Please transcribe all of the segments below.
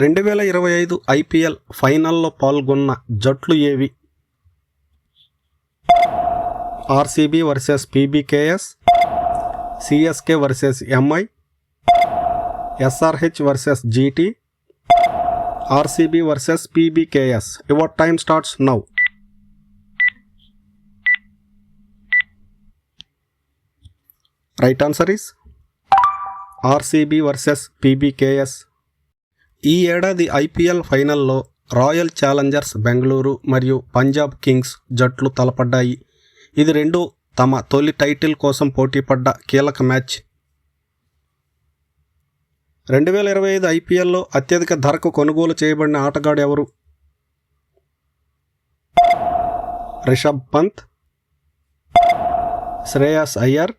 2025 IPL ఫైనల్లో పాల్గొన్న జట్లు ఏవి? RCB versus PBKS, CSK versus MI, SRH versus GT, RCB versus PBKS. Your time starts now. Right answer is RCB versus PBKS. ఈ ఏడాది IPL ఫైనల్లో royal Challengers Bengaluru మరియు Punjab Kings జట్లు తలపడ్డాయి. ఇది రెండు తమ తొలి టైటిల్ కోసం పోటీపడ్డ కీలక మ్యాచ్. 2025 ఐపీఎల్లో అత్యధిక ధరకు కొనుగోలు చేయబడిన ఆటగాడు ఎవరు? Rishabh Pant, Shreyas Iyer,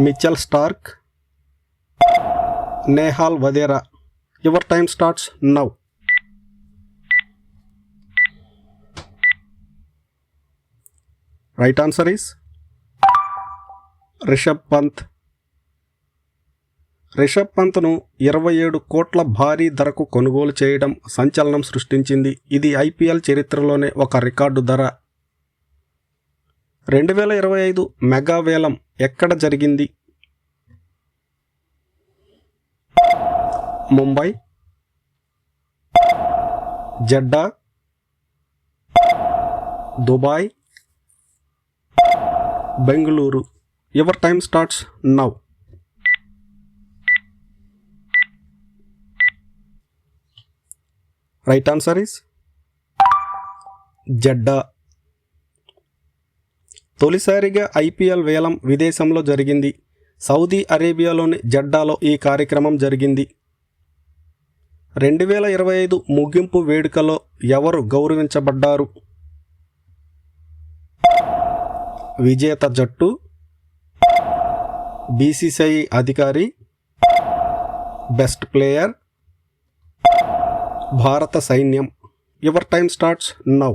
Mitchell Starc, Nehal Wadhera. Your time starts now. Right answer is Rishabh Pant. Rishabh పంత్ను 27 కోట్ల భారీ ధరకు కొనుగోలు చేయడం సంచలనం సృష్టించింది. ఇది ఐపీఎల్ చరిత్రలోనే ఒక రికార్డు ధర. 2025 మెగా వేలం ఎక్కడ జరిగింది? Mumbai, Jeddah, Dubai, Bengaluru. Your time starts now. Right answer is Jeddah. తొలిసారిగా ఐపీఎల్ వేలం విదేశంలో జరిగింది. సౌదీ అరేబియాలోని జెడ్డాలో ఈ కార్యక్రమం జరిగింది. 2025 ముగింపు వేడుకలో ఎవరు గౌరవించబడ్డారు? విజేత జట్టు, బీసీసీఐ అధికారి, బెస్ట్ ప్లేయర్, భారత సైన్యం. Your time starts now.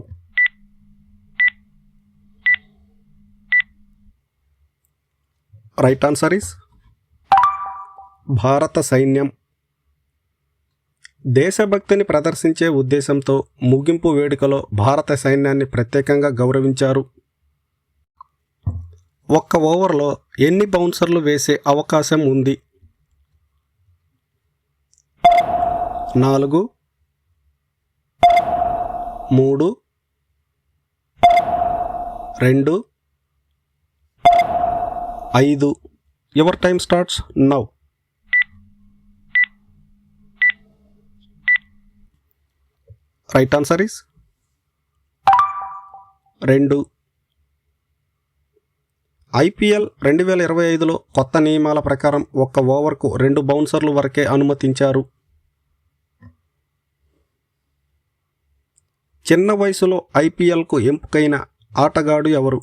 Right answer is భారత సైన్యం. దేశభక్తిని ప్రదర్శించే ఉద్దేశంతో ముగింపు వేడుకలో భారత సైన్యాన్ని ప్రత్యేకంగా గౌరవించారు. ఒక్క ఓవర్లో ఎన్ని బౌన్సర్లు వేసే అవకాశం ఉంది? 4, 3, 2, 5. Your time starts now. Right answer is 2. IPL 2025లో కొత్త నియమాల ప్రకారం ఒక్క ఓవర్కు 2 బౌన్సర్లు వరకే అనుమతించారు. చిన్న వయసులో ఐపీఎల్కు ఎంపికైన ఆటగాడు ఎవరు?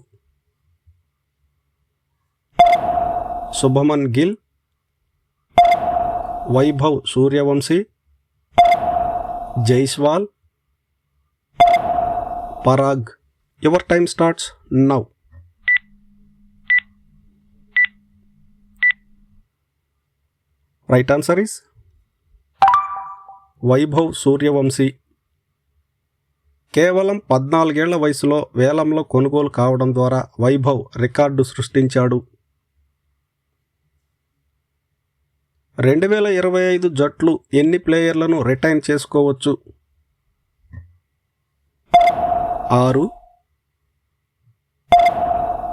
Shubman Gill, Vaibhav Suryavanshi, Jaiswal, Parag. Your time starts now. Right answer is Vaibhav Suryavanshi. కేవలం 14 ఏళ్ల వయసులో వేలంలో కొనుగోలు కావడం ద్వారా వైభవ్ రికార్డు సృష్టించాడు. 2025 జట్లు ఎన్ని ప్లేయర్లను రిటైన్ చేసుకోవచ్చు? 6,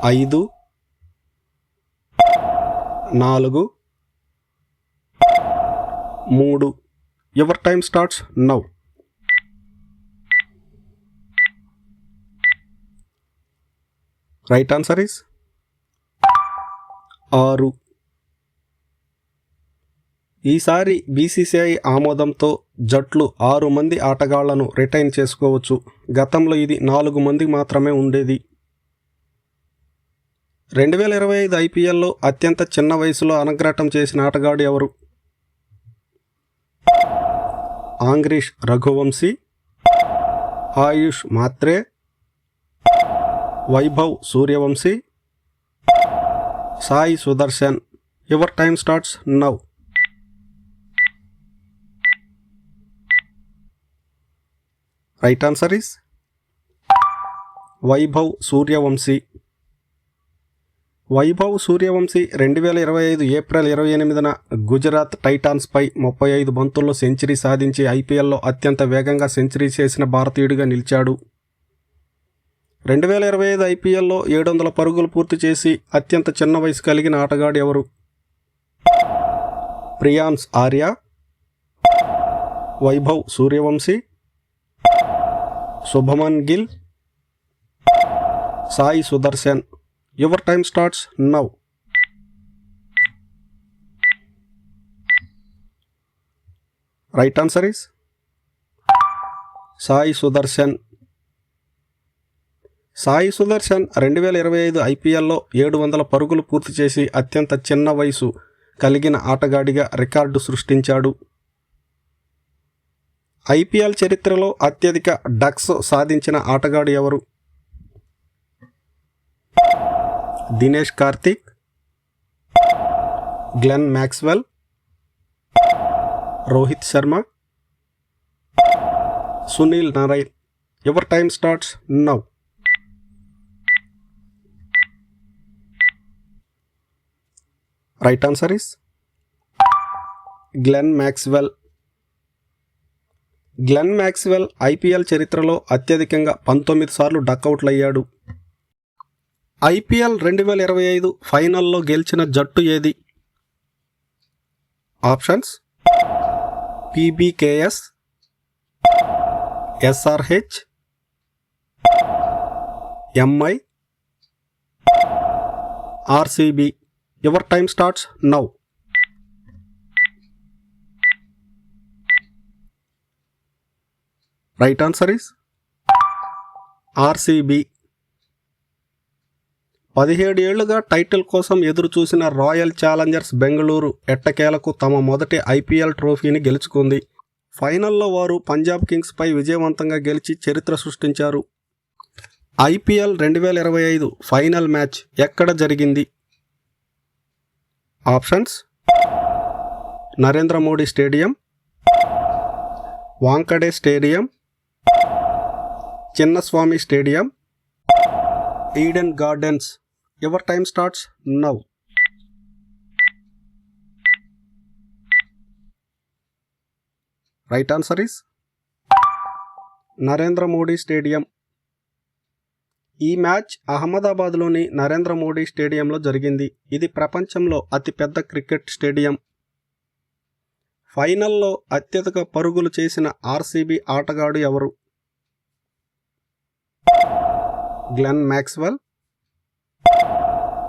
5, 4, 3. Your time starts now. Right answer is 6. ఈసారి బీసీసీఐ ఆమోదంతో జట్లు 6 మంది ఆటగాళ్లను రిటైన్ చేసుకోవచ్చు. గతంలో ఇది 4 మంది మాత్రమే ఉండేది. 2025 ఐపీఎల్లో అత్యంత చిన్న వయసులో అరంగేట్రం చేసిన ఆటగాడు ఎవరు? ఆంగ్రీష్ Raghuvanshi, Ayush Mhatre, Vaibhav Suryavanshi, Sai Sudharsan. Your time starts now. Right answer is Vaibhav Suryavanshi. Vaibhav Suryavanshi 2025 April 28న గుజరాత్ టైటాన్స్పై 35 బంతుల్లో సెంచరీ సాధించి ఐపీఎల్లో అత్యంత వేగంగా సెంచరీ చేసిన భారతీయుడిగా నిలిచాడు. 2025 ఐపీఎల్లో 700 పరుగులు పూర్తి చేసి అత్యంత చిన్న వయసు కలిగిన ఆటగాడు ఎవరు? Prions Arya, Vaibhav Suryavanshi, Shubman Gill, Sai Sudharsan. Your time starts now. Right answer is Sai Sudarshan. Sai Sudarshan 2025 ఐపీఎల్లో 700 పరుగులు పూర్తి చేసి అత్యంత చిన్న వయసు కలిగిన ఆటగాడిగా రికార్డు సృష్టించాడు. ఐపీఎల్ చరిత్రలో అత్యధిక డక్స్ సాధించిన ఆటగాడు ఎవరు? Dinesh Karthik, Glenn Maxwell, Rohit Sharma, Sunil Narayan. Your time starts now. Right answer is Glenn Maxwell. Glenn Maxwell IPL చరిత్రలో అత్యధికంగా 19 సార్లు డకౌట్లయ్యాడు. ఐపీఎల్ 2025 ఫైనల్లో గెలిచిన జట్టు ఏది? Options: PBKS, SRH, MI, RCB. Your time starts now. Right answer is RCB. 17 ఏళ్లుగా టైటిల్ కోసం ఎదురు చూసిన రాయల్ ఛాలెంజర్స్ బెంగళూరు ఎట్టకేలకు తమ మొదటి ఐపీఎల్ ట్రోఫీని గెలుచుకుంది. ఫైనల్లో వారు పంజాబ్ కింగ్స్పై విజయవంతంగా గెలిచి చరిత్ర సృష్టించారు. ఐపీఎల్ 2025 ఫైనల్ మ్యాచ్ ఎక్కడ జరిగింది? Options: Narendra Modi stadium, Wankhede stadium, Chinnaswamy stadium, Eden gardens. Your time starts now. Right answer is Narendra Modi stadium. ఈ మ్యాచ్ అహ్మదాబాద్లోని నరేంద్ర మోడీ స్టేడియంలో జరిగింది. ఇది ప్రపంచంలో అతిపెద్ద క్రికెట్ స్టేడియం. ఫైనల్లో అత్యధిక పరుగులు చేసిన ఆర్సీబీ ఆటగాడు ఎవరు? Glenn Maxwell,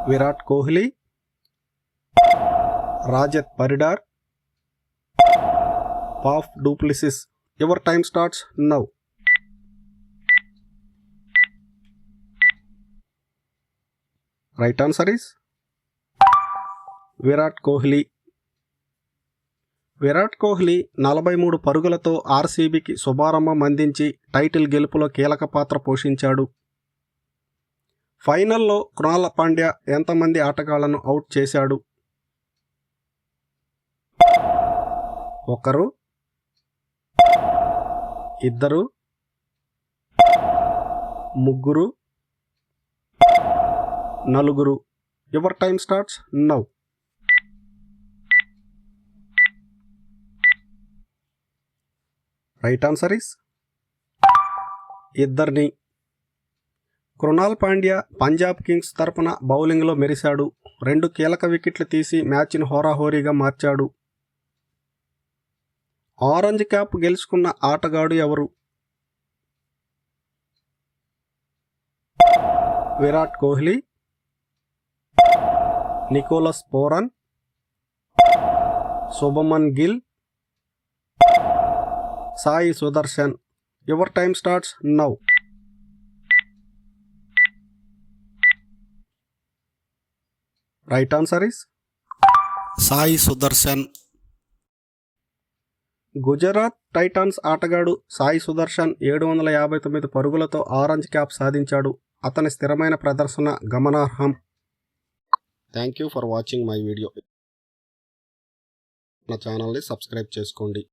Virat Kohli, Rajat Patidar, Faf du Plessis. Your time starts now. Right answer is Virat Kohli. Virat Kohli 43 పరుగులతో ఆర్సీబీకి శుభారంభం అందించి టైటిల్ గెలుపులో కీలక పాత్ర పోషించాడు. ఫైనల్లో కృణాల్ పాండ్యా ఎంతమంది ఆటగాళ్లను అవుట్ చేశాడు? ఒకరు, ఇద్దరు, ముగ్గురు, నలుగురు. Your time starts now. Right answer is ఇద్దరిని. కృణాల్ పాండ్యా పంజాబ్ కింగ్స్ తరపున బౌలింగ్లో మెరిశాడు. 2 కీలక వికెట్లు తీసి మ్యాచ్ను హోరాహోరీగా మార్చాడు. ఆరెంజ్ క్యాప్ గెలుచుకున్న ఆటగాడు ఎవరు? Virat Kohli, Nicholas Pooran, Shubman Gill, Sai Sudharsan. Your time starts now. Right answer is Sai Sudharsan. Gujarat Titans ఆటగాడు సాయి సుదర్శన్ 759 పరుగులతో ఆరెంజ్ క్యాప్ సాధించాడు. అతని స్థిరమైన ప్రదర్శన గమనార్హం. Thank you for watching my video. నా ఛానల్ని సబ్స్క్రైబ్ చేసుకోండి.